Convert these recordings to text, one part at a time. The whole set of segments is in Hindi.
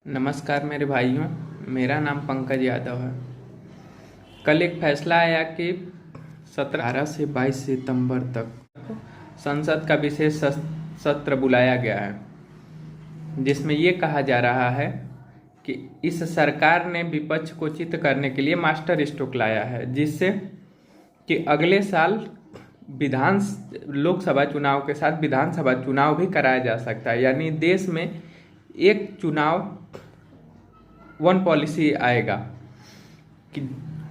नमस्कार मेरे भाइयों, मेरा नाम पंकज यादव है। कल एक फैसला आया कि 17 से 22 सितंबर तक संसद का विशेष सत्र बुलाया गया है, जिसमें ये कहा जा रहा है कि इस सरकार ने विपक्ष को चित करने के लिए मास्टर स्ट्रोक लाया है, जिससे कि अगले साल लोकसभा चुनाव के साथ विधानसभा चुनाव भी कराया जा सकता है। यानी देश में एक चुनाव वन पॉलिसी आएगा। कि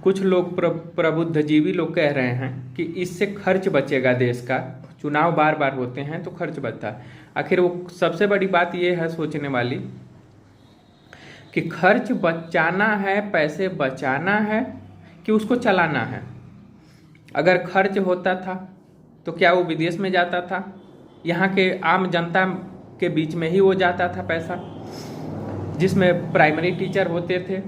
कुछ लोग प्रबुद्धजीवी लोग कह रहे हैं कि इससे खर्च बचेगा देश का। चुनाव बार बार होते हैं तो खर्च बचता है। आखिर वो सबसे बड़ी बात ये है सोचने वाली कि खर्च बचाना है, पैसे बचाना है कि उसको चलाना है। अगर खर्च होता था तो क्या वो विदेश में जाता था? यहाँ के आम जनता के बीच में ही वो जाता था पैसा, जिसमें प्राइमरी टीचर होते थे,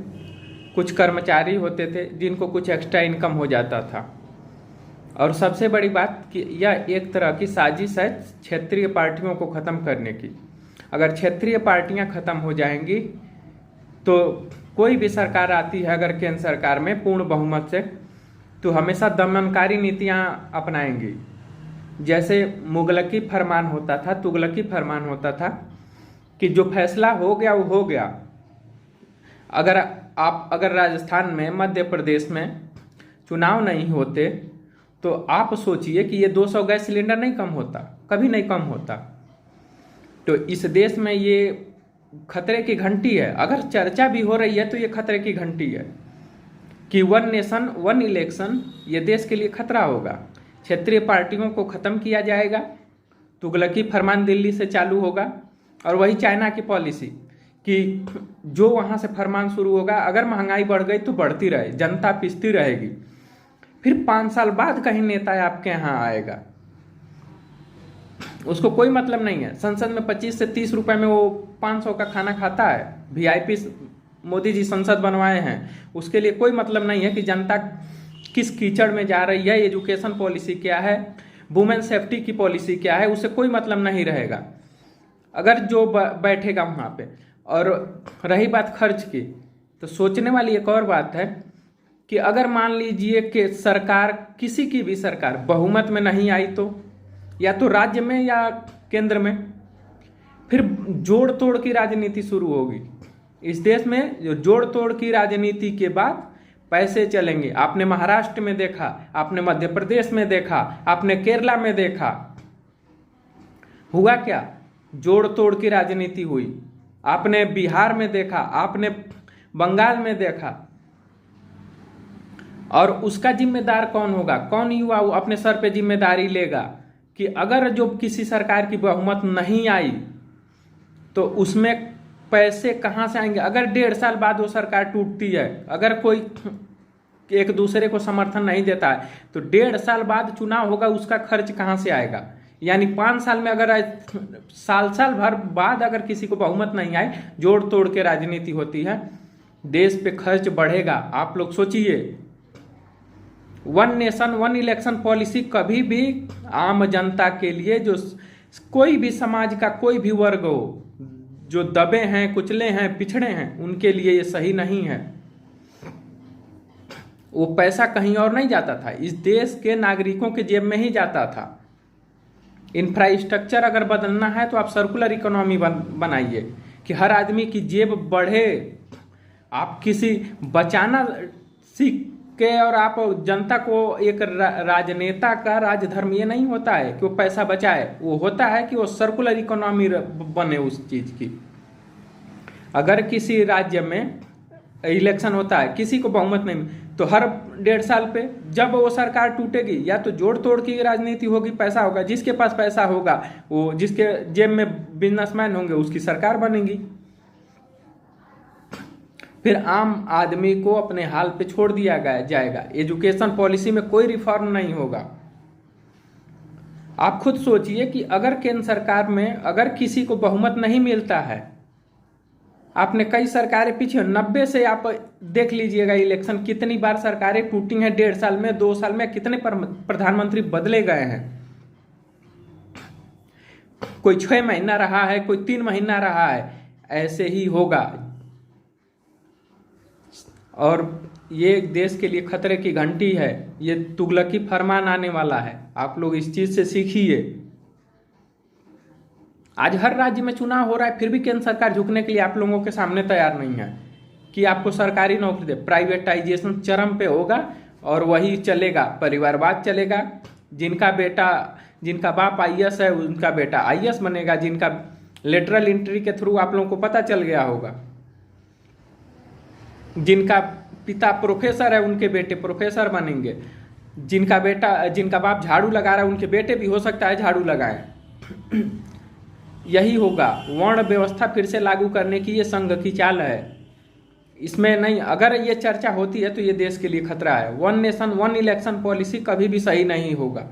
कुछ कर्मचारी होते थे जिनको कुछ एक्स्ट्रा इनकम हो जाता था। और सबसे बड़ी बात कि यह एक तरह की साजिश है क्षेत्रीय पार्टियों को ख़त्म करने की। अगर क्षेत्रीय पार्टियां ख़त्म हो जाएंगी तो कोई भी सरकार आती है अगर केंद्र सरकार में पूर्ण बहुमत से, तो हमेशा दमनकारी नीतियां अपनाएंगी। जैसे मुगलकी फरमान होता था, तुगलकी फरमान होता था कि जो फैसला हो गया वो हो गया। अगर राजस्थान में, मध्य प्रदेश में चुनाव नहीं होते तो आप सोचिए कि ये 200 गैस सिलेंडर नहीं कम होता, कभी नहीं कम होता। तो इस देश में ये खतरे की घंटी है। अगर चर्चा भी हो रही है तो ये खतरे की घंटी है कि वन नेशन वन इलेक्शन ये देश के लिए खतरा होगा। क्षेत्रीय पार्टियों को खत्म किया जाएगा, तुगलकी फरमान दिल्ली से चालू होगा। और वही चाइना की पॉलिसी कि जो वहाँ से फरमान शुरू होगा, अगर महंगाई बढ़ गई तो बढ़ती रहे, जनता पिसती रहेगी। फिर 5 साल बाद कहीं नेता आपके यहाँ आएगा, उसको कोई मतलब नहीं है। संसद में 25 से 30 रुपए में वो 500 का खाना खाता है। VIP मोदी जी संसद बनवाए हैं, उसके लिए कोई मतलब नहीं है कि जनता किस कीचड़ में जा रही है, एजुकेशन पॉलिसी क्या है, वुमेन सेफ्टी की पॉलिसी क्या है, उससे कोई मतलब नहीं रहेगा अगर जो बैठेगा वहाँ पे। और रही बात खर्च की, तो सोचने वाली एक और बात है कि अगर मान लीजिए कि सरकार, किसी की भी सरकार बहुमत में नहीं आई तो, या तो राज्य में या केंद्र में, फिर जोड़ तोड़ की राजनीति शुरू होगी। इस देश में जो जोड़ तोड़ की राजनीति के बाद पैसे चलेंगे। आपने महाराष्ट्र में देखा, आपने मध्य प्रदेश में देखा, आपने केरला में देखा, हुआ क्या? जोड़ तोड़ की राजनीति हुई। आपने बिहार में देखा, आपने बंगाल में देखा। और उसका जिम्मेदार कौन होगा? कौन युवा अपने सर पे जिम्मेदारी लेगा कि अगर जो किसी सरकार की बहुमत नहीं आई तो उसमें पैसे कहां से आएंगे? अगर 1.5 साल बाद वो सरकार टूटती है, अगर कोई एक दूसरे को समर्थन नहीं देता है, तो 1.5 साल बाद चुनाव होगा, उसका खर्च कहां से आएगा? यानी 5 साल में अगर साल भर बाद अगर किसी को बहुमत नहीं आए, जोड़ तोड़ के राजनीति होती है, देश पे खर्च बढ़ेगा। आप लोग सोचिए, one nation one election policy कभी भी आम जनता के लिए, जो कोई भी समाज का कोई भी वर्ग हो, जो दबे हैं, कुचले हैं, पिछड़े हैं, उनके लिए ये सही नहीं है। वो पैसा कहीं और नहीं जाता था, इस देश के नागरिकों के जेब में ही जाता था। इंफ्रास्ट्रक्चर अगर बदलना है तो आप सर्कुलर इकोनॉमी बनाइए कि हर आदमी की जेब बढ़े। आप किसी बचाना सीख के, और आप जनता को, एक राजनेता का राजधर्म ये नहीं होता है कि वो पैसा बचाए, वो होता है कि वो सर्कुलर इकोनॉमी बने उस चीज की। अगर किसी राज्य में इलेक्शन होता है, किसी को बहुमत नहीं, तो हर 1.5 साल पे जब वो सरकार टूटेगी, या तो जोड़ तोड़ की राजनीति होगी, पैसा होगा, जिसके पास पैसा होगा, वो जिसके जेब में बिजनेसमैन होंगे, उसकी सरकार बनेगी। फिर आम आदमी को अपने हाल पे छोड़ दिया जाएगा। एजुकेशन पॉलिसी में कोई रिफॉर्म नहीं होगा। आप खुद सोचिए कि अगर केंद्र सरकार में अगर किसी को बहुमत नहीं मिलता है, आपने कई सरकारें पीछे 90 से आप देख लीजिएगा इलेक्शन, कितनी बार सरकारें टूटी हैं। 1.5 साल में, 2 साल में कितने प्रधानमंत्री बदले गए हैं। कोई 6 महीना रहा है, कोई 3 महीना रहा है। ऐसे ही होगा। और ये देश के लिए खतरे की घंटी है। ये तुगलकी फरमान आने वाला है, आप लोग इस चीज से सीखिए। आज हर राज्य में चुनाव हो रहा है, फिर भी केंद्र सरकार झुकने के लिए आप लोगों के सामने तैयार नहीं है कि आपको सरकारी नौकरी दे। प्राइवेटाइजेशन चरम पे होगा और वही चलेगा, परिवारवाद चलेगा। जिनका बाप आईएएस है उनका बेटा आईएएस बनेगा, जिनका लेटरल एंट्री के थ्रू आप लोगों को पता चल गया होगा, जिनका पिता प्रोफेसर है उनके बेटे प्रोफेसर बनेंगे, जिनका बाप झाड़ू लगा रहा है उनके बेटे भी हो सकता है झाड़ू लगाएं। यही होगा, वर्ण व्यवस्था फिर से लागू करने की ये संघ की चाल है। इसमें नहीं, अगर ये चर्चा होती है तो ये देश के लिए खतरा है। One nation one election policy कभी भी सही नहीं होगा।